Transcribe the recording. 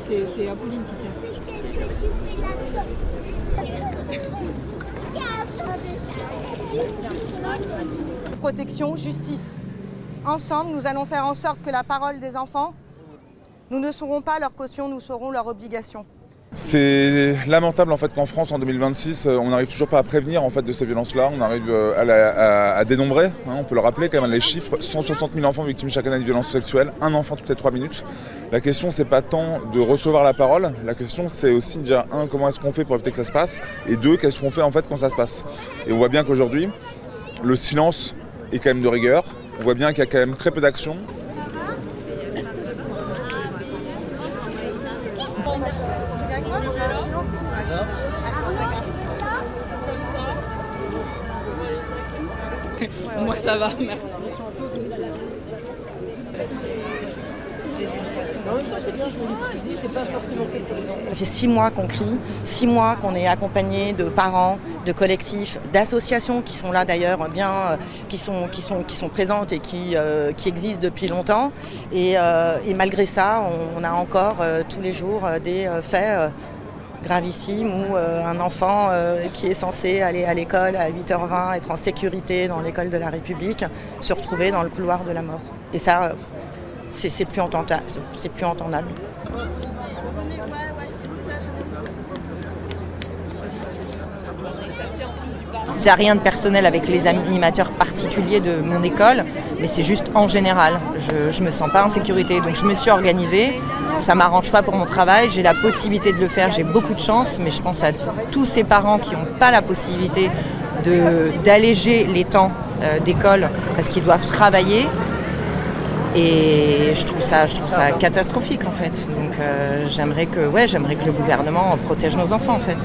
C'est Apolline qui tient. Protection, justice. Ensemble, nous allons faire en sorte que la parole des enfants, nous ne serons pas leur caution, nous serons leur obligation. C'est lamentable en fait qu'en France en 2026 on n'arrive toujours pas à prévenir en fait de ces violences-là, on arrive à dénombrer, hein, on peut le rappeler quand même les chiffres, 160 000 enfants victimes chaque année de violences sexuelles, un enfant toutes les 3 minutes. La question c'est pas tant de recevoir la parole, la question c'est aussi déjà comment est-ce qu'on fait pour éviter que ça se passe, et deux, qu'est-ce qu'on fait en fait quand ça se passe. Et on voit bien qu'aujourd'hui le silence est quand même de rigueur, on voit bien qu'il y a quand même très peu d'action. Moi ça va, merci. Ça fait 6 mois qu'on crie, 6 mois qu'on est accompagné de parents, de collectifs, d'associations qui sont là d'ailleurs bien, qui sont présentes et qui existent depuis longtemps. Et malgré ça, on a encore tous les jours des faits gravissime où un enfant qui est censé aller à l'école à 8h20, être en sécurité dans l'école de la République, se retrouver dans le couloir de la mort. Et ça, c'est plus entendable. C'est plus entendable. Ça n'a rien de personnel avec les animateurs particuliers de mon école, mais c'est juste en général. Je me sens pas en sécurité, donc je me suis organisée. Ça m'arrange pas pour mon travail, j'ai la possibilité de le faire, j'ai beaucoup de chance, mais je pense à tous ces parents qui n'ont pas la possibilité d'alléger les temps d'école parce qu'ils doivent travailler. Et je trouve ça catastrophique en fait. Donc j'aimerais que le gouvernement protège nos enfants en fait.